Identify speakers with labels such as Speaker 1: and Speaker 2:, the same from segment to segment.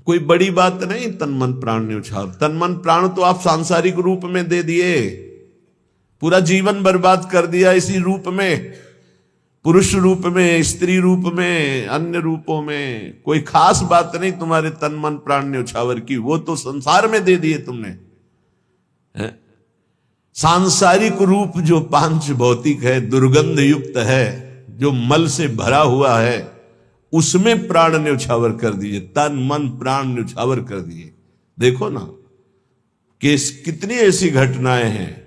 Speaker 1: कोई बड़ी बात नहीं तन मन प्राण न्यौछावर। तन मन प्राण तो आप सांसारिक रूप में दे दिए, पूरा जीवन बर्बाद कर दिया इसी रूप में, पुरुष रूप में, स्त्री रूप में, अन्य रूपों में। कोई खास बात नहीं तुम्हारे तन मन प्राण न्यौछावर की, वो तो संसार में दे दिए तुमने। सांसारिक रूप जो पांच भौतिक है, दुर्गंध युक्त है, जो मल से भरा हुआ है, उसमें प्राण न्यौछावर कर दिए, तन मन प्राण न्यौछावर कर दिए। देखो ना कि कितनी ऐसी घटनाएं हैं,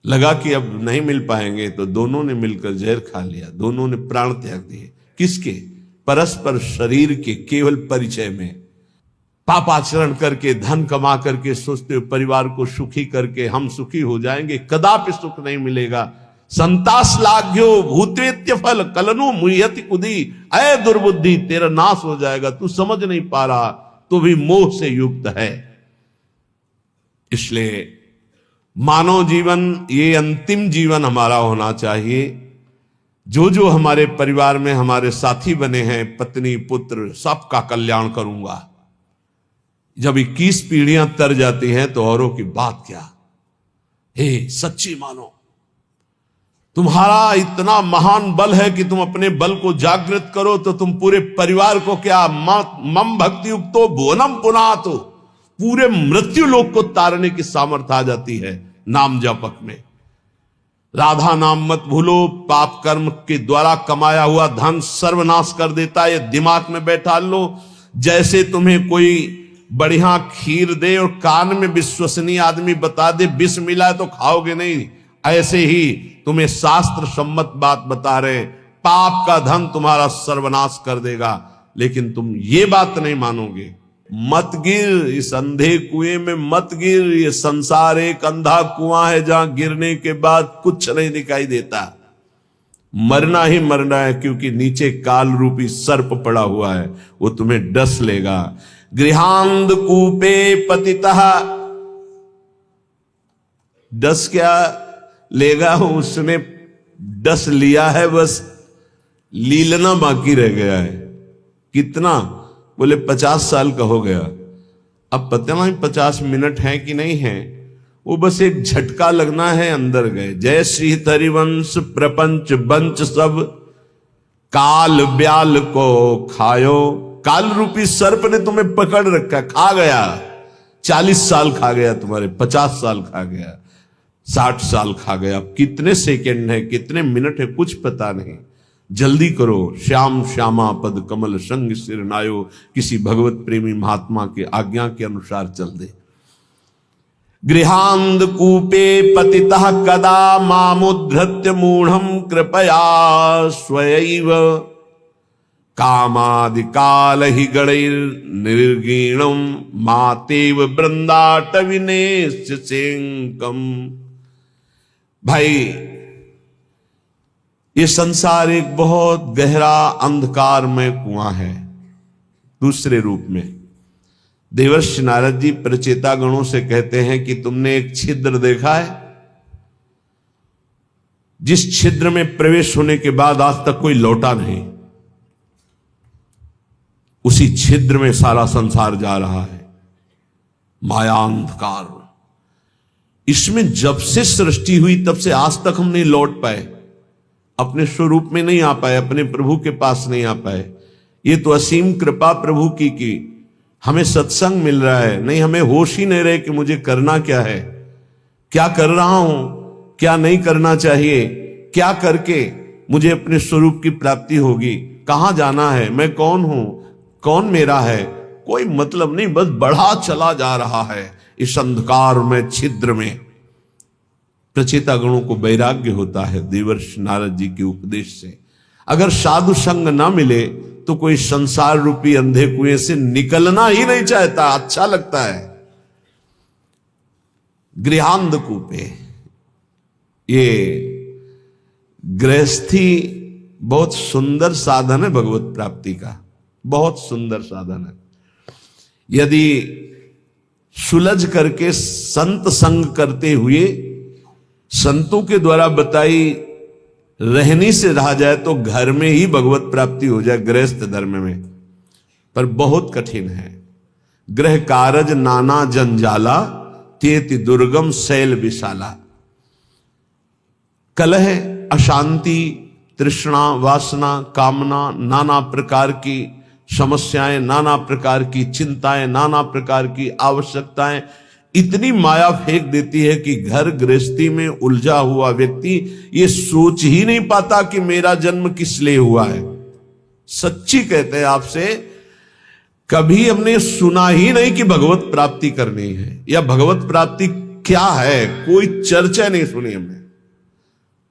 Speaker 1: लगा कि अब नहीं मिल पाएंगे तो दोनों ने मिलकर जहर खा लिया, दोनों ने प्राण त्याग दिए। किसके? परस्पर शरीर के केवल परिचय में। पापाचरण करके, धन कमा करके सोचते हो परिवार को सुखी करके हम सुखी हो जाएंगे, कदापि सुख नहीं मिलेगा। संतास लाग्यो भूतेत्य फल कलनु मुह्यति कुदी। अय दुर्बुद्धि, तेरा नाश हो जाएगा, तू समझ नहीं पा रहा, तो भी मोह से युक्त है। इसलिए मानव जीवन, ये अंतिम जीवन हमारा होना चाहिए। जो जो हमारे परिवार में हमारे साथी बने हैं, पत्नी पुत्र, सबका कल्याण करूंगा। जब 21 पीढ़ियां तर जाती हैं तो औरों की बात क्या। हे सच्ची मानो, तुम्हारा इतना महान बल है कि तुम अपने बल को जागृत करो तो तुम पूरे परिवार को क्या, मम भक्ति युक्तो भुवनम पुनातो, पूरे मृत्यु लोक को तारने की सामर्थ्य आ जाती है नाम जपक में। राधा नाम मत भूलो, पाप कर्म के द्वारा कमाया हुआ धन सर्वनाश कर देता है, ये दिमाग में बैठा लो। जैसे तुम्हें कोई बढ़िया खीर दे और कान में विश्वसनीय आदमी बता दे विष मिला है तो खाओगे नहीं, ऐसे ही तुम्हें शास्त्र सम्मत बात बता रहे, पाप का धन तुम्हारा सर्वनाश कर देगा, लेकिन तुम ये बात नहीं मानोगे। मत गिर, इस अंधे कुएं में मत गिर। ये संसार एक अंधा कुआं है जहां गिरने के बाद कुछ नहीं दिखाई देता। मरना ही मरना है, क्योंकि नीचे काल रूपी सर्प पड़ा हुआ है, वो तुम्हें डस लेगा। गृहांध कूपे पतितः, डस क्या लेगा, उसने डस लिया है, बस लीलना बाकी रह गया है। कितना? बोले 50 साल का हो गया। अब पता नहीं 50 मिनट है कि नहीं है, वो बस एक झटका लगना है, अंदर गए। जय श्री हरिवंश प्रपंच बंच सब, काल ब्याल को खायो। काल रूपी सर्प ने तुम्हें पकड़ रखा, खा गया। 40 साल खा गया तुम्हारे, 50 साल खा गया, 60 साल खा गया। अब कितने सेकंड है, कितने मिनट है, कुछ पता नहीं। जल्दी करो, श्याम श्यामा पद कमल संग सिर नायो, किसी भगवत प्रेमी महात्मा के आज्ञा के अनुसार चल दे। गृहांध कूपे पतितः कदा मामुद्धृत्य मूढ़म कृपया स्वयैव, कामादि काल ही गणैर निर्गीणम मातेव वृंदाटविनेश सेंकम। भाई, ये संसार एक बहुत गहरा अंधकारमय कुआं है। दूसरे रूप में देवर्षि नारद जी प्रचेता गणों से कहते हैं कि तुमने एक छिद्र देखा है, जिस छिद्र में प्रवेश होने के बाद आज तक कोई लौटा नहीं, उसी छिद्र में सारा संसार जा रहा है। माया अंधकार, इसमें जब से सृष्टि हुई तब से आज तक हम नहीं लौट पाए, अपने स्वरूप में नहीं आ पाए, अपने प्रभु के पास नहीं आ पाए। ये तो असीम कृपा प्रभु की कि हमें सत्संग मिल रहा है, नहीं हमें होश ही नहीं रहे कि मुझे करना क्या है, क्या कर रहा हूं, क्या नहीं करना चाहिए, क्या करके मुझे अपने स्वरूप की प्राप्ति होगी, कहां जाना है, मैं कौन हूं, कौन मेरा है, कोई मतलब नहीं, बस बढ़ा चला जा रहा है इस अंधकार में, छिद्र में। प्रचेता गणों को वैराग्य होता है देवर्षि नारद जी के उपदेश से। अगर साधु संग ना मिले तो कोई संसार रूपी अंधे कुएं से निकलना ही नहीं चाहता, अच्छा लगता है। गृहांध कूपे, ये गृहस्थी बहुत सुंदर साधन है भगवत प्राप्ति का, बहुत सुंदर साधन है। यदि सुलझ करके संत संग करते हुए संतों के द्वारा बताई रहनी से रहा जाए तो घर में ही भगवत प्राप्ति हो जाए, गृहस्थ धर्म में। पर बहुत कठिन है। गृह कारज नाना जंजाला, तेति दुर्गम शैल विशाला। कलह, अशांति, तृष्णा, वासना, कामना, नाना प्रकार की समस्याएं, नाना प्रकार की चिंताएं, नाना प्रकार की आवश्यकताएं इतनी माया फेंक देती है कि घर गृहस्थी में उलझा हुआ व्यक्ति ये सोच ही नहीं पाता कि मेरा जन्म किस लिए हुआ है। सच्ची कहते हैं आपसे, कभी हमने सुना ही नहीं कि भगवत प्राप्ति करनी है या भगवत प्राप्ति क्या है, कोई चर्चा नहीं सुनी हमने।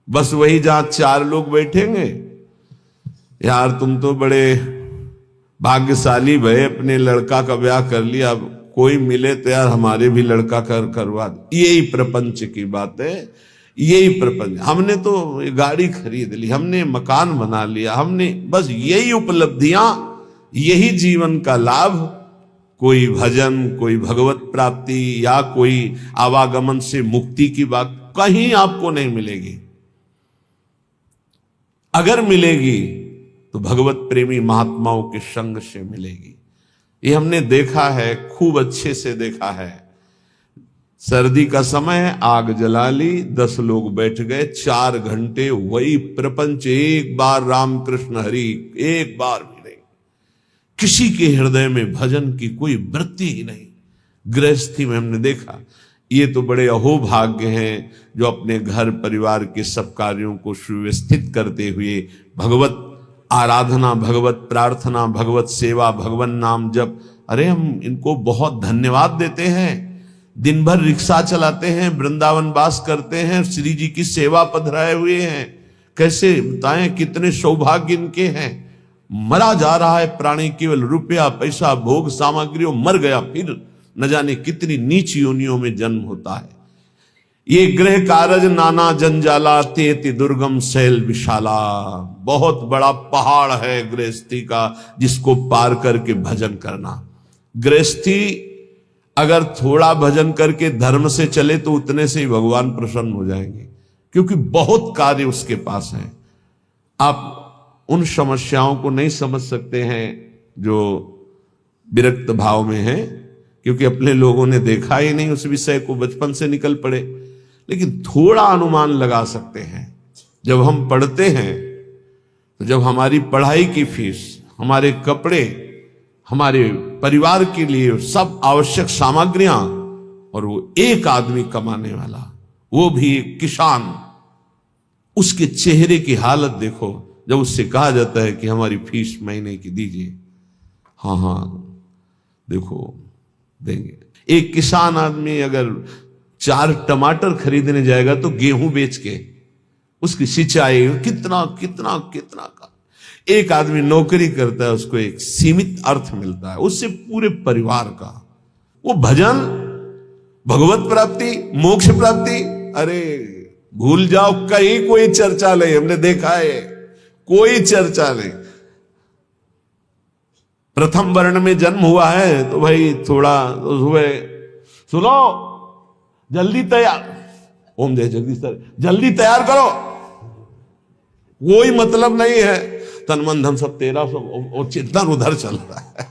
Speaker 1: बस वही जहां चार लोग बैठेंगे, यार तुम तो बड़े भाग्यशाली भय, अपने लड़का का ब्याह कर लिया, अब कोई मिले तो यार हमारे भी लड़का करवा दो। यही प्रपंच की बात है, यही प्रपंच। हमने तो गाड़ी खरीद ली, हमने मकान बना लिया, हमने बस यही उपलब्धियां, यही जीवन का लाभ। कोई भजन, कोई भगवत प्राप्ति या कोई आवागमन से मुक्ति की बात कहीं आपको नहीं मिलेगी। अगर मिलेगी तो भगवत प्रेमी महात्माओं के संग से मिलेगी। ये हमने देखा है, खूब अच्छे से देखा है। सर्दी का समय है, आग जला ली, 10 लोग बैठ गए, 4 घंटे वही प्रपंच, एक बार राम कृष्ण हरि, एक बार भी नहीं। किसी के हृदय में भजन की कोई वृत्ति ही नहीं। गृहस्थी में हमने देखा। ये तो बड़े अहोभाग्य हैं जो अपने घर परिवार के सब कार्यों को सुव्यवस्थित करते हुए भगवत आराधना, भगवत प्रार्थना, भगवत सेवा, भगवान नाम जप, अरे हम इनको बहुत धन्यवाद देते हैं। दिन भर रिक्शा चलाते हैं, वृंदावन वास करते हैं, श्री जी की सेवा पधराए हुए हैं। कैसे बताएं कितने सौभाग्य इनके हैं। मरा जा रहा है प्राणी, केवल रुपया पैसा भोग सामग्री, मर गया, फिर न जाने कितनी नीच योनियों में जन्म होता है। ये गृह कारज नाना जंजाला, तेति दुर्गम शैल विशाला। बहुत बड़ा पहाड़ है गृहस्थी का, जिसको पार करके भजन करना। गृहस्थी अगर थोड़ा भजन करके धर्म से चले तो उतने से ही भगवान प्रसन्न हो जाएंगे, क्योंकि बहुत कार्य उसके पास है। आप उन समस्याओं को नहीं समझ सकते हैं जो विरक्त भाव में है, क्योंकि अपने लोगों ने देखा ही नहीं उस विषय को, बचपन से निकल पड़े। लेकिन थोड़ा अनुमान लगा सकते हैं। जब हम पढ़ते हैं तो जब हमारी पढ़ाई की फीस, हमारे कपड़े, हमारे परिवार के लिए सब आवश्यक सामग्रियां, और वो एक आदमी कमाने वाला, वो भी एक किसान, उसके चेहरे की हालत देखो जब उससे कहा जाता है कि हमारी फीस महीने की दीजिए। हाँ हाँ देखो देंगे। एक किसान आदमी अगर 4 टमाटर खरीदने जाएगा तो गेहूं बेच के उसकी सिंचाई कितना कितना कितना का। एक आदमी नौकरी करता है, उसको एक सीमित अर्थ मिलता है, उससे पूरे परिवार का। वो भजन, भगवत प्राप्ति, मोक्ष प्राप्ति, अरे भूल जाओ, कहीं कोई चर्चा नहीं। हमने देखा है, कोई चर्चा नहीं। प्रथम वर्ण में जन्म हुआ है तो भाई थोड़ा तो हुए, सुनो जल्दी तैयार, ओम जय जगदीश सर, जल्दी तैयार करो, कोई मतलब नहीं है। तन मन धन सब तेरा, सब चिंतन उधर चल रहा है।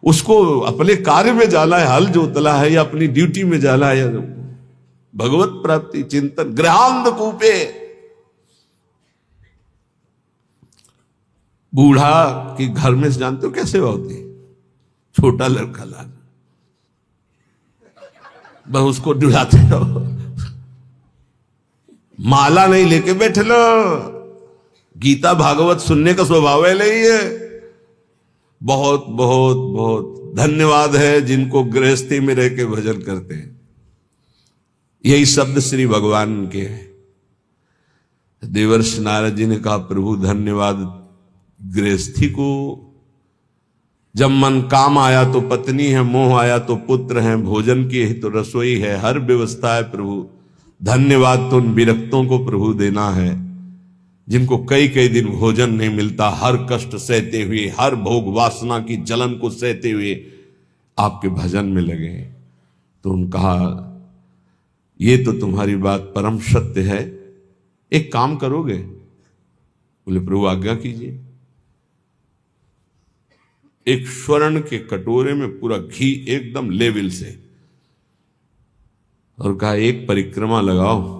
Speaker 1: उसको अपने कार्य में जाना है, हल जोतला है या अपनी ड्यूटी में जाना है, भगवत प्राप्ति चिंतन। गृहांध कूपे, बूढ़ा की घर में से जानते हो कैसे होती, छोटा लड़का ला बस उसको डुलाते रहो, माला नहीं लेके बैठे लो। गीता भागवत सुनने का स्वभाव है नहीं है। बहुत बहुत बहुत धन्यवाद है जिनको गृहस्थी में रह के भजन करते हैं। यही शब्द श्री भगवान के हैं। देवर्षि नारद जी ने कहा, प्रभु धन्यवाद गृहस्थी को। जब मन काम आया तो पत्नी है, मोह आया तो पुत्र है, भोजन की ही तो रसोई है, हर व्यवस्था है प्रभु। धन्यवाद तो उन विरक्तों को प्रभु देना है जिनको कई कई दिन भोजन नहीं मिलता, हर कष्ट सहते हुए, हर भोग वासना की जलन को सहते हुए आपके भजन में लगे। तो उन्होंने कहा, ये तो तुम्हारी बात परम सत्य है, एक काम करोगे? बोले प्रभु आज्ञा कीजिए। एक स्वर्ण के कटोरे में पूरा घी एकदम लेवल से, और कहा एक परिक्रमा लगाओ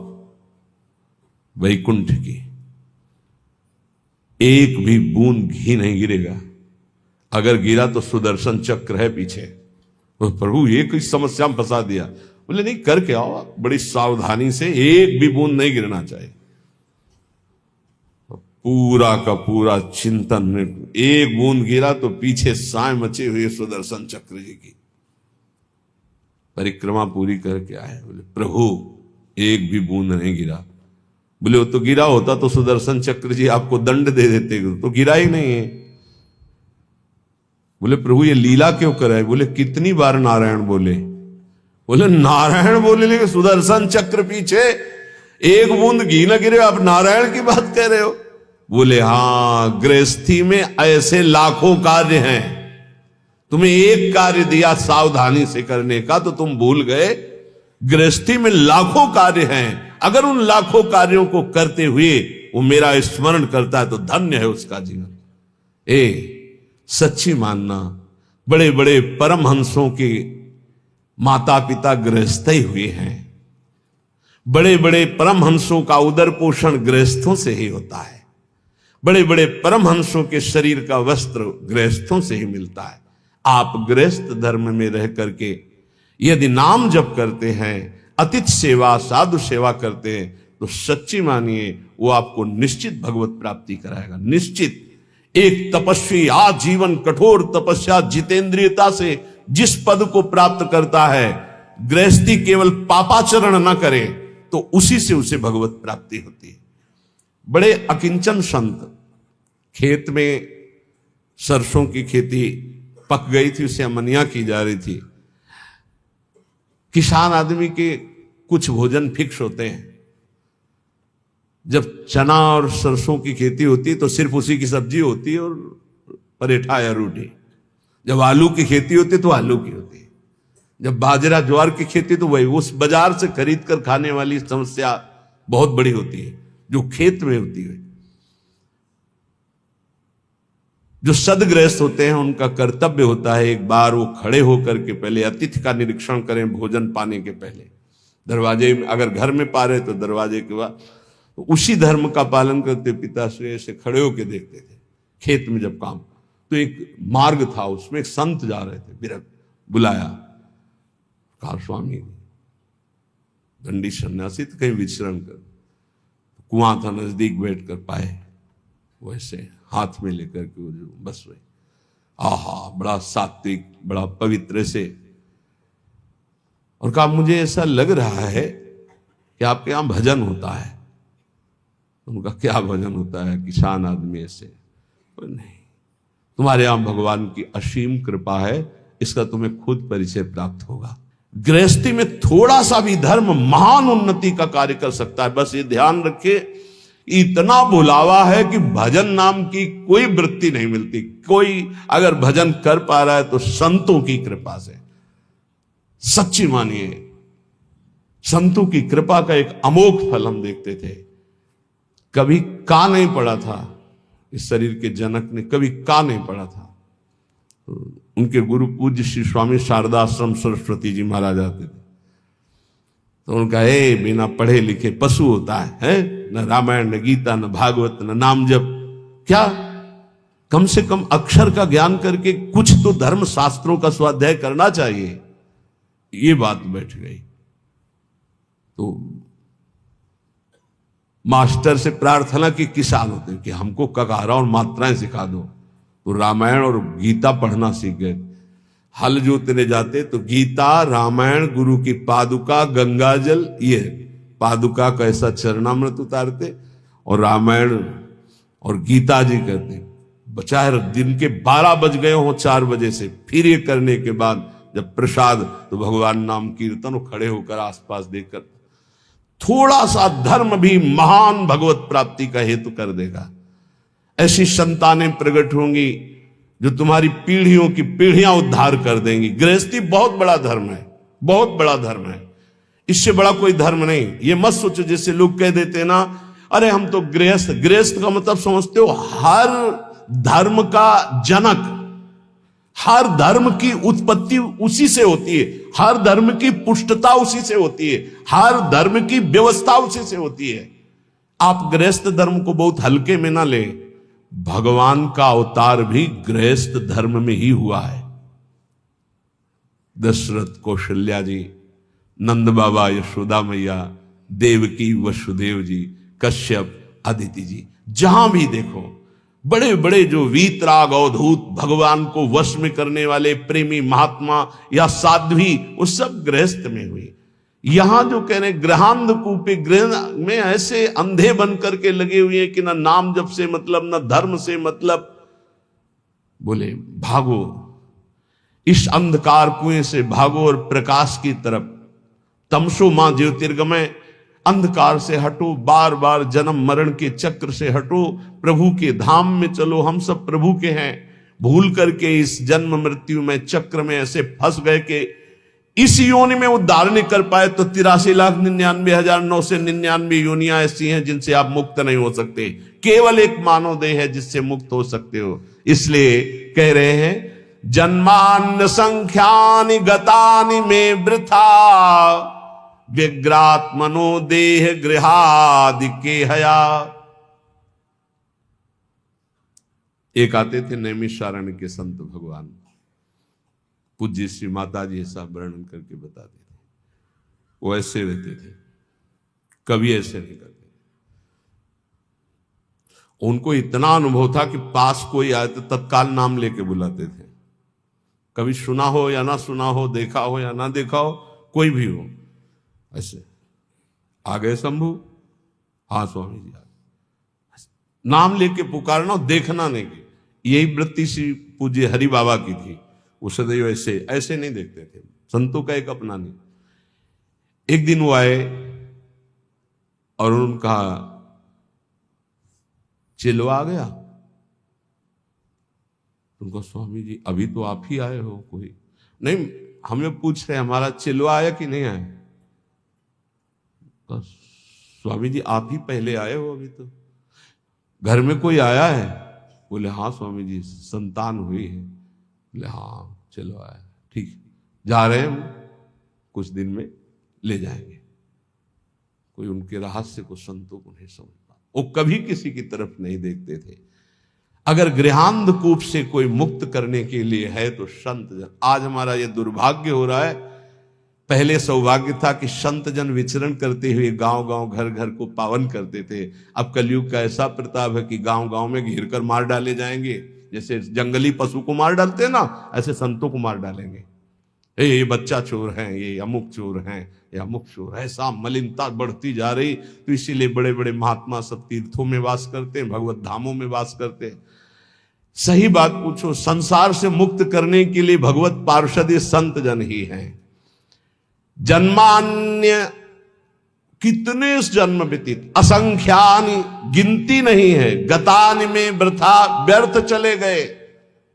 Speaker 1: वैकुंठ की, एक भी बूंद घी नहीं गिरेगा, अगर गिरा तो सुदर्शन चक्र है पीछे। तो प्रभु ये कोई समस्या में फंसा दिया। बोले नहीं, करके आओ बड़ी सावधानी से, एक भी बूंद नहीं गिरना चाहिए। पूरा का पूरा चिंतन, एक बूंद गिरा तो पीछे साए मचे हुए सुदर्शन चक्र जी की। परिक्रमा पूरी करके आए, बोले प्रभु एक भी बूंद नहीं गिरा। बोले वो तो गिरा होता तो सुदर्शन चक्र जी आपको दंड दे देते, तो गिरा ही नहीं है। बोले प्रभु ये लीला क्यों कराए? बोले कितनी बार नारायण बोले? बोले नारायण बोले लेकिन सुदर्शन चक्र पीछे, एक बूंद घी न गिरे, आप नारायण की बात कह रहे हो? बोले हाँ, गृहस्थी में ऐसे लाखों कार्य हैं, तुम्हें एक कार्य दिया सावधानी से करने का तो तुम भूल गए। गृहस्थी में लाखों कार्य हैं, अगर उन लाखों कार्यों को करते हुए वो मेरा स्मरण करता है तो धन्य है उसका जीवन। सच्ची मानना, बड़े बड़े परमहंसों के माता पिता गृहस्थ ही हुए हैं। बड़े बड़े परमहंसों का उदर पोषण गृहस्थों से ही होता है। बड़े बड़े परमहंसों के शरीर का वस्त्र गृहस्थों से ही मिलता है। आप गृहस्थ धर्म में रह करके यदि नाम जप करते हैं, अतिथि सेवा, साधु सेवा करते हैं, तो सच्ची मानिए वो आपको निश्चित भगवत प्राप्ति कराएगा, निश्चित। एक तपस्वी आजीवन कठोर तपस्या जितेंद्रियता से जिस पद को प्राप्त करता है, गृहस्थी केवल पापाचरण न करे तो उसी से उसे भगवत प्राप्ति होती है। बड़े अकिंचन संत, खेत में सरसों की खेती पक गई थी, उसे अमनिया की जा रही थी। किसान आदमी के कुछ भोजन फिक्स होते हैं। जब चना और सरसों की खेती होती है तो सिर्फ उसी की सब्जी होती है और परेठा या रोटी। जब आलू की खेती होती है तो आलू की होती है। जब बाजरा ज्वार की खेती तो वही, उस बाजार से खरीद कर खाने वाली समस्या बहुत बड़ी होती है जो खेत में होती है। जो सदगृहस्थ होते हैं उनका कर्तव्य होता है एक बार वो खड़े होकर के पहले अतिथि का निरीक्षण करें, भोजन पाने के पहले। दरवाजे में अगर घर में पा रहे तो दरवाजे के बाद, तो उसी धर्म का पालन करते पिताश्री ऐसे खड़े होकर देखते थे। खेत में जब काम, तो एक मार्ग था, उसमें एक संत जा रहे थे, विरक्त, बुलाया, कहा स्वामी दंडी सन्यासी तो कहीं विचरण कर। कुआं था नजदीक, बैठ कर पाए, वैसे हाथ में लेकर के वो बस वही, आहा बड़ा सात्विक, बड़ा पवित्र से, और कहा मुझे ऐसा लग रहा है कि आपके यहां भजन होता है। उनका क्या भजन होता है, किसान आदमी ऐसे? नहीं, तुम्हारे यहां भगवान की असीम कृपा है, इसका तुम्हें खुद परिचय प्राप्त होगा। गृहस्थी में थोड़ा सा भी धर्म महान उन्नति का कार्य कर सकता है। बस ये ध्यान रखे, इतना बुलावा है कि भजन नाम की कोई वृत्ति नहीं मिलती। कोई अगर भजन कर पा रहा है तो संतों की कृपा से। सच्ची मानिए, संतों की कृपा का एक अमोघ फल हम देखते थे। कभी का नहीं पड़ा था, इस शरीर के जनक ने कभी का नहीं पड़ा था। उनके गुरु पूज्य श्री स्वामी शारदाश्रम सरस्वती जी महाराज आते थे, तो उनका बिना पढ़े लिखे पशु होता है? न रामायण, न गीता, न भागवत, न नाम जप, क्या कम से कम अक्षर का ज्ञान करके कुछ तो धर्म शास्त्रों का स्वाध्याय करना चाहिए। ये बात बैठ गई। तो मास्टर से प्रार्थना की किसान होते कि हमको ककारा और मात्राएं सिखा दो, तो रामायण और गीता पढ़ना सीख गए। हल जोतने जाते तो गीता, रामायण, गुरु की पादुका, गंगा जल, ये पादुका का ऐसा चरणामृत उतारते और रामायण और गीता जी करते। चाहे दिन के 12 बज गए हो 4 बजे से, फिर ये करने के बाद जब प्रसाद तो भगवान नाम कीर्तन, खड़े होकर आसपास देखकर, थोड़ा सा धर्म भी महान भगवत प्राप्ति का हेतु कर देगा। ऐसी संतानें प्रकट होंगी जो तुम्हारी पीढ़ियों की पीढ़ियां उद्धार कर देंगी। गृहस्थी बहुत बड़ा धर्म है, बहुत बड़ा धर्म है, इससे बड़ा कोई धर्म नहीं। ये मत सोचो जैसे लोग कह देते ना, अरे हम तो गृहस्थ। गृहस्थ का मतलब समझते हो हर धर्म का जनक, हर धर्म की उत्पत्ति उसी से होती है, हर धर्म की पुष्टता उसी से होती है, हर धर्म की व्यवस्था उसी से होती है। आप गृहस्थ धर्म को बहुत हल्के में ना ले, भगवान का अवतार भी गृहस्थ धर्म में ही हुआ है। दशरथ, कौशल्या जी, नंद बाबा, यशोदा मैया, देवकी, वसुदेव जी, कश्यप, अदिति जी, जहां भी देखो बड़े बड़े जो वीतराग अवधूत, भगवान को वश में करने वाले प्रेमी महात्मा या साध्वी, वो सब गृहस्थ में हुई। यहां जो कह रहे गृहांध कूपे, गृह में ऐसे अंधे बन करके लगे हुए हैं कि ना नाम जप से मतलब, ना धर्म से मतलब। बोले भागो, इस अंधकार कुएं से भागो और प्रकाश की तरफ, तमसो मां ज्योतिर्गमय, अंधकार से हटो, बार बार जन्म मरण के चक्र से हटो, प्रभु के धाम में चलो। हम सब प्रभु के हैं, भूल करके इस जन्म मृत्यु में चक्र में ऐसे फंस गए कि इस योनि में उद्धार नहीं कर पाए। तो 83,99,999 योनियां ऐसी हैं जिनसे आप मुक्त नहीं हो सकते, केवल एक मानव देह है जिससे मुक्त हो सकते हो। इसलिए कह रहे हैं जन्मान्न संख्यानि गतानि में वृथा, व्यग्रात्मनो देह गृहादि के हया। एक आते थे नैमिषारण्य के संत भगवान, पूज्य श्री माता जी ऐसा वर्णन करके बताते थे। वो ऐसे रहते थे, कभी ऐसे नहीं करते। उनको इतना अनुभव था कि पास कोई आए तो तत्काल नाम लेके बुलाते थे। कभी सुना हो या ना सुना हो, देखा हो या ना देखा हो, कोई भी हो, ऐसे आ गए शंभू, हाँ स्वामी जी आ गए, नाम लेके पुकारना, देखना नहीं। यही वृत्ति श्री पूज्य हरि बाबा की थी। वो सदैव ऐसे ऐसे नहीं देखते थे, संतों का एक अपना नहीं। एक दिन वो आए और उन्होंने कहा चिलवा आ गया। उनको स्वामी जी अभी तो आप ही आए हो, कोई नहीं, हमें पूछ रहे हमारा चिलवा आया कि नहीं आया। तो स्वामी जी आप ही पहले आए हो, अभी तो घर में कोई आया है। बोले हाँ स्वामी जी संतान हुई है। बोले हाँ चलो आया, ठीक जा रहे हैं, कुछ दिन में ले जाएंगे। कोई उनके रहस्य को संतों को नहीं समझ पा, वो कभी किसी की तरफ नहीं देखते थे। अगर गृहांध कूप से कोई मुक्त करने के लिए है तो संत जन। आज हमारा ये दुर्भाग्य हो रहा है, पहले सौभाग्य था कि संत जन विचरण करते हुए गांव गांव घर घर को पावन करते थे। अब कलयुग का ऐसा प्रताप है कि गांव गांव में घेर कर मार डाले जाएंगे, जैसे जंगली पशु को मार डालते हैं ना, ऐसे संतों को मार डालेंगे। ये बच्चा चोर है, ये अमुक चोर है, ये अमुक चोर है। ऐसा मलिनता बढ़ती जा रही, तो इसीलिए बड़े बड़े महात्मा सब तीर्थों में वास करते हैं, भगवत धामों में वास करते हैं। सही बात पूछो, संसार से मुक्त करने के लिए भगवत पार्षद संत जन ही हैं। जन्मान्य कितने जन्म व्यतीत, असंख्यानि, गिनती नहीं है। गतानि में वृथा, व्यर्थ चले गए,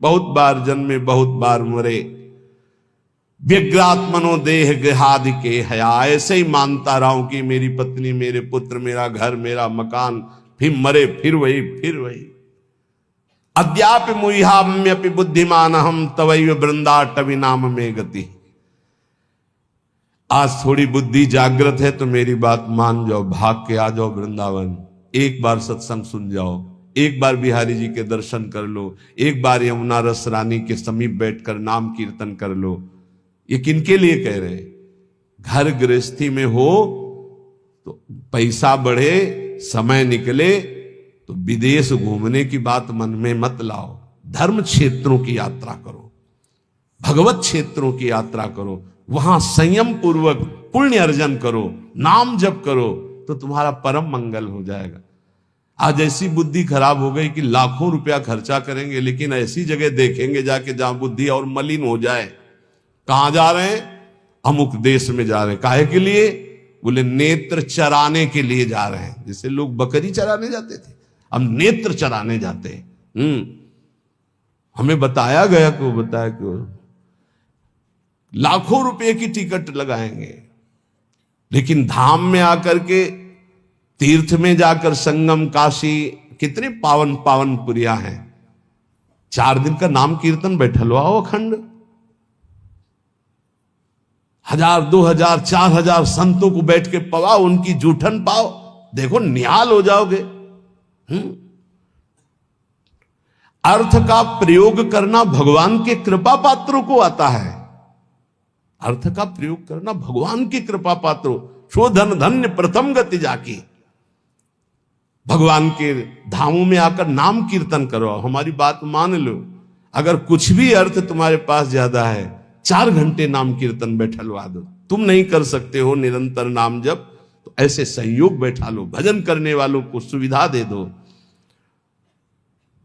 Speaker 1: बहुत बार जन्मे बहुत बार मरे। व्यग्रात्मनो देह गृहादि के हया, ऐसे ही मानता रहा हूं कि मेरी पत्नी, मेरे पुत्र, मेरा घर, मेरा मकान, फिर मरे, फिर वही, फिर वही। अद्यापि मुह्याम्यपि बुद्धिमान हम तवैव वृंदाटवी नाम में गति। आज थोड़ी बुद्धि जागृत है तो मेरी बात मान जाओ, भाग के आ जाओ वृंदावन। एक बार सत्संग सुन जाओ, एक बार बिहारी जी के दर्शन कर लो, एक बार यमुना रस रानी के समीप बैठकर नाम कीर्तन कर लो। ये किनके लिए कह रहे हैं? घर गृहस्थी में हो तो पैसा बढ़े, समय निकले तो विदेश घूमने की बात मन में मत लाओ। धर्म क्षेत्रों की यात्रा करो, भगवत क्षेत्रों की यात्रा करो, वहां संयम पूर्वक पुण्य अर्जन करो, नाम जप करो, तो तुम्हारा परम मंगल हो जाएगा। आज ऐसी बुद्धि खराब हो गई कि लाखों रुपया खर्चा करेंगे लेकिन ऐसी जगह देखेंगे जाके जहां बुद्धि और मलिन हो जाए। कहां जा रहे हैं? अमुक देश में जा रहे हैं। काहे के लिए? बोले नेत्र चराने के लिए जा रहे हैं। जैसे लोग बकरी चराने जाते थे, हम नेत्र चराने जाते हैं। हमें बताया गया कि बताया कि लाखों रुपए की टिकट लगाएंगे, लेकिन धाम में आकर के, तीर्थ में जाकर, संगम, काशी, कितने पावन पावन पुरिया हैं, 4 दिन का नाम कीर्तन बैठलवाओ अखंड। 1000, 2000, 4000 संतों को बैठ के पवाओ, उनकी जूठन पाओ, देखो निहाल हो जाओगे। अर्थ का प्रयोग करना भगवान के कृपा पात्रों को आता है। अर्थ का प्रयोग करना भगवान की कृपा पात्रों, शोधन धन्य प्रथम गति जाकी। भगवान के धामों में आकर नाम कीर्तन करो। हमारी बात मान लो, अगर कुछ भी अर्थ तुम्हारे पास ज्यादा है, 4 घंटे नाम कीर्तन बैठलवा दो। तुम नहीं कर सकते हो निरंतर नाम जप, तो ऐसे सहयोग बैठा लो, भजन करने वालों को सुविधा दे दो।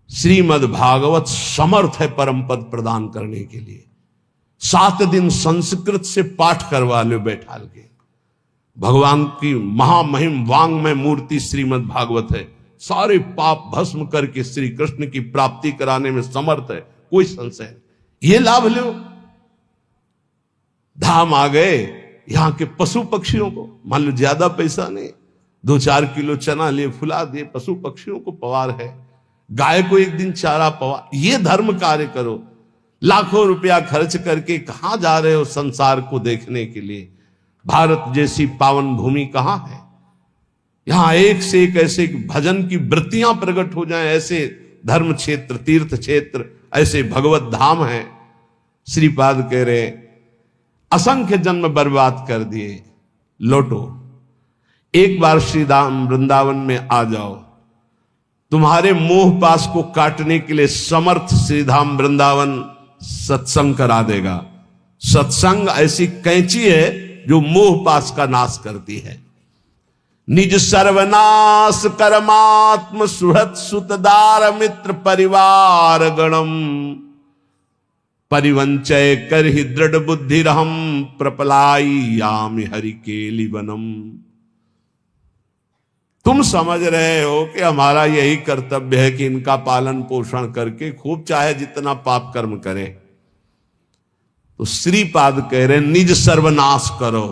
Speaker 1: श्रीमद् भागवत समर्थ है परम पद प्रदान करने के लिए। 7 दिन संस्कृत से पाठ करवा लो बैठाल के। भगवान की महामहिम वांग्मय मूर्ति श्रीमद् भागवत है, सारे पाप भस्म करके श्री कृष्ण की प्राप्ति कराने में समर्थ है, कोई संशय नहीं। ये लाभ लो। धाम आ गए, यहां के पशु पक्षियों को, मान लो ज्यादा पैसा नहीं, 2-4 किलो चना लिए फुला दिए, पशु पक्षियों को पवार है, गाय को एक दिन चारा पवा, ये धर्म कार्य करो। लाखों रुपया खर्च करके कहां जा रहे हो संसार को देखने के लिए? भारत जैसी पावन भूमि कहां है? यहां एक से एक ऐसे भजन की वृत्तियां प्रकट हो जाएं, ऐसे धर्म क्षेत्र, तीर्थ क्षेत्र, ऐसे भगवत धाम है। श्रीपाद कह रहे असंख्य जन्म बर्बाद कर दिए, लौटो, एक बार श्री धाम वृंदावन में आ जाओ। तुम्हारे मोह पास को काटने के लिए समर्थ श्रीधाम वृंदावन सत्संग करा देगा। सत्संग ऐसी कैंची है जो मोह पास का नाश करती है। निज सर्वनाश कर्मात्म सुहृत सुतदार मित्र परिवार गणम परिवंचय कर ही दृढ़ बुद्धि रहम प्रपलाई यामि हरि केली वनम। तुम समझ रहे हो कि हमारा यही कर्तव्य है कि इनका पालन पोषण करके खूब चाहे जितना पाप कर्म करे, तो श्रीपाद कह रहे निज सर्वनाश करो।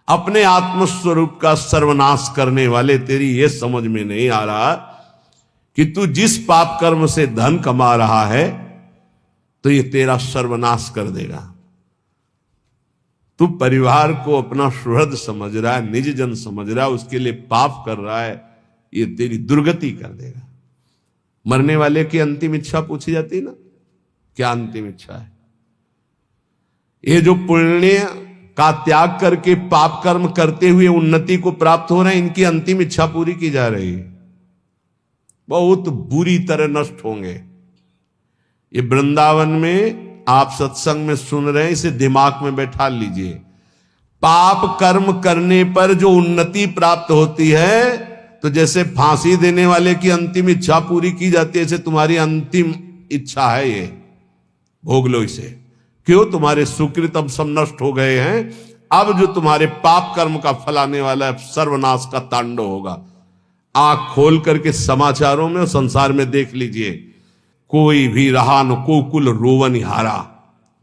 Speaker 1: अपने आत्म स्वरूप का सर्वनाश करने वाले, तेरी ये समझ में नहीं आ रहा कि तू जिस पाप कर्म से धन कमा रहा है तो ये तेरा सर्वनाश कर देगा। तू परिवार को अपना सुहृद समझ रहा है, निज जन समझ रहा है, उसके लिए पाप कर रहा है, ये तेरी दुर्गति कर देगा। मरने वाले की अंतिम इच्छा पूछी जाती ना, क्या अंतिम इच्छा है? ये जो पुण्य का त्याग करके पाप कर्म करते हुए उन्नति को प्राप्त हो रहे हैं, इनकी अंतिम इच्छा पूरी की जा रही है। बहुत बुरी तरह नष्ट होंगे। ये वृंदावन में आप सत्संग में सुन रहे हैं, इसे दिमाग में बैठा लीजिए। पाप कर्म करने पर जो उन्नति प्राप्त होती है, तो जैसे फांसी देने वाले की अंतिम इच्छा पूरी की जाती है, ऐसे तुम्हारी अंतिम इच्छा है ये, भोग लो इसे। क्यों? तुम्हारे सुकृत अब सब नष्ट हो गए हैं। अब जो तुम्हारे पाप कर्म का फल आने वाला है, सर्वनाश का तांडव होगा। आंख खोल करके समाचारों में और संसार में देख लीजिए, कोई भी रहा न कोकुल रोवन हारा।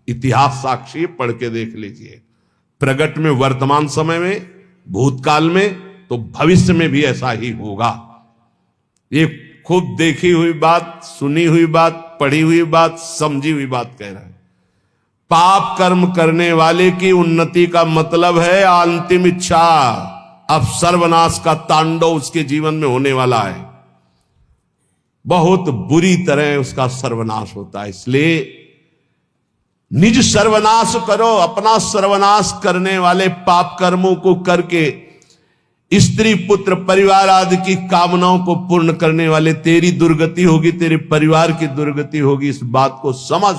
Speaker 1: इतिहास साक्षी पढ़ के देख लीजिए। प्रगट में वर्तमान समय में, भूतकाल में, तो भविष्य में भी ऐसा ही होगा। ये खूब देखी हुई बात, सुनी हुई बात, पढ़ी हुई बात, समझी हुई बात कह रहा है। पाप कर्म करने वाले की उन्नति का मतलब है अंतिम इच्छा। अब सर्वनाश का तांडव उसके जीवन में होने वाला है, बहुत बुरी तरह उसका सर्वनाश होता है। इसलिए निज सर्वनाश करो। अपना सर्वनाश करने वाले पाप कर्मों को करके स्त्री पुत्र परिवार आदि की कामनाओं को पूर्ण करने वाले, तेरी दुर्गति होगी, तेरे परिवार की दुर्गति होगी। इस बात को समझ।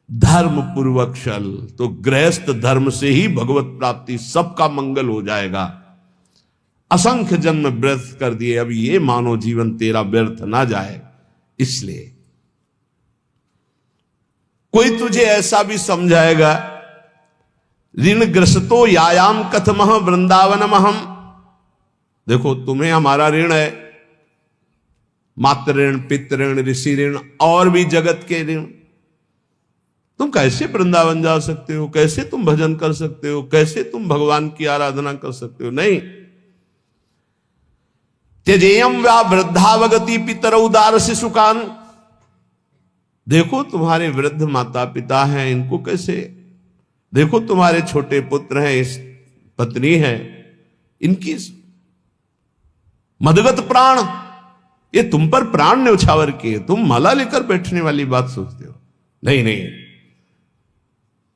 Speaker 1: धर्म पूर्वक चल, तो गृहस्थ धर्म से ही भगवत प्राप्ति, सबका मंगल हो जाएगा। असंख्य जन्म व्यर्थ कर दिए, अब ये मानव जीवन तेरा व्यर्थ ना जाए। इसलिए कोई तुझे ऐसा भी समझाएगा, ऋण ग्रस्तो यायाम कथमह वृंदावनमहम। देखो तुम्हें हमारा ऋण है, मातृ ऋण, पितृ ऋण, ऋषि ऋण और भी जगत के ऋण। तुम कैसे वृंदावन जा सकते हो? कैसे तुम भजन कर सकते हो? कैसे तुम भगवान की आराधना कर सकते हो? नहीं, त्यजेयम व्या वृद्धावगति पितरौ दार शिशुकान। देखो तुम्हारे वृद्ध माता पिता हैं, इनको कैसे, देखो तुम्हारे छोटे पुत्र हैं, इस पत्नी है, इनकी मदगत प्राण, ये तुम पर प्राण न्यौछावर किए, तुम माला लेकर बैठने वाली बात सोचते हो। नहीं नहीं,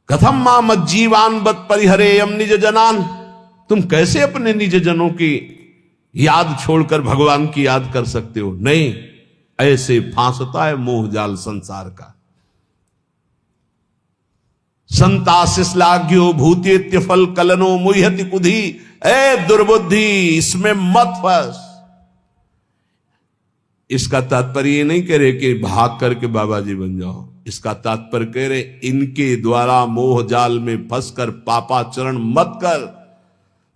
Speaker 1: कथम मां मज्जीवान बत परिहरेयम निज जनान। तुम कैसे अपने निज जनों की याद छोड़कर भगवान की याद कर सकते हो। नहीं, ऐसे फांसता है मोह जाल संसार का। संताशिश्लाघ्यो भूतेत्य फल कलनो मुह्यति कुधी। ए दुर्बुद्धि, इसमें मत फंस। इसका तात्पर्य ये नहीं कह रहे कि भाग करके बाबा जी बन जाओ। इसका तात्पर्य कह रहे इनके द्वारा मोह जाल में फंसकर पापाचरण मत कर।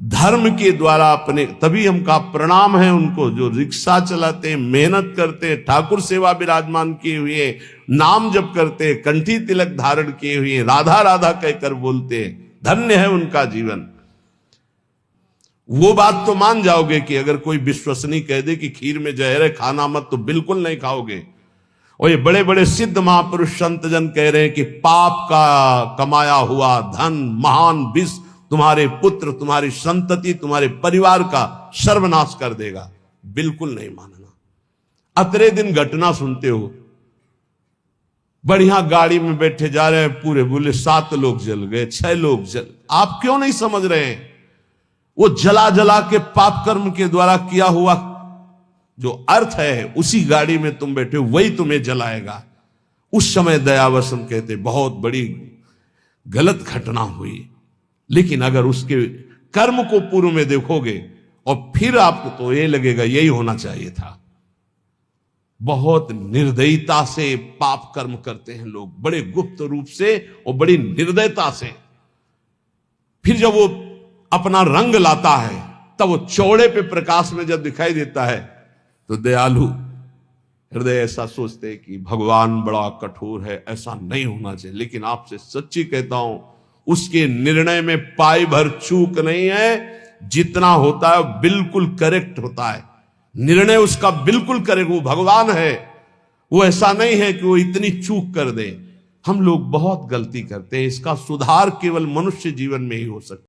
Speaker 1: धर्म के द्वारा अपने, तभी हम का प्रणाम है उनको जो रिक्शा चलाते हैं, मेहनत करते हैं, ठाकुर सेवा विराजमान किए हुए, नाम जप करते हैं, कंठी तिलक धारण किए हुए, राधा राधा कहकर बोलते हैं। धन्य है उनका जीवन। वो बात तो मान जाओगे कि अगर कोई विश्वसनीय कह दे कि खीर में जहर है, खाना मत, तो बिल्कुल नहीं खाओगे। और ये बड़े बड़े सिद्ध महापुरुष संत जन कह रहे हैं कि पाप का कमाया हुआ धन महान विष तुम्हारे पुत्र, तुम्हारी संतति, तुम्हारे परिवार का सर्वनाश कर देगा। बिल्कुल नहीं मानना। अतरे दिन घटना सुनते हो, बढ़िया गाड़ी में बैठे जा रहे हैं, पूरे बोले 7 लोग जल गए, 6 लोग जल। आप क्यों नहीं समझ रहे हैं? वो जला जला के पाप कर्म के द्वारा किया हुआ जो अर्थ है, उसी गाड़ी में तुम बैठे हो, वही तुम्हें जलाएगा। उस समय दयावसम कहते बहुत बड़ी गलत घटना हुई। लेकिन अगर उसके कर्म को पूर्व में देखोगे और फिर आपको तो ये लगेगा यही होना चाहिए था। बहुत निर्दयता से पाप कर्म करते हैं लोग, बड़े गुप्त रूप से और बड़ी निर्दयता से। फिर जब वो अपना रंग लाता है, तब वो चौड़े पे प्रकाश में जब दिखाई देता है, तो दयालु हृदय ऐसा सोचते हैं कि भगवान बड़ा कठोर है, ऐसा नहीं होना चाहिए। लेकिन आपसे सच्ची कहता हूं, उसके निर्णय में पाई भर चूक नहीं है। जितना होता है बिल्कुल करेक्ट होता है। निर्णय उसका बिल्कुल करेक्ट। वो भगवान है, वो ऐसा नहीं है कि वो इतनी चूक कर दे। हम लोग बहुत गलती करते हैं। इसका सुधार केवल मनुष्य जीवन में ही हो सकता है।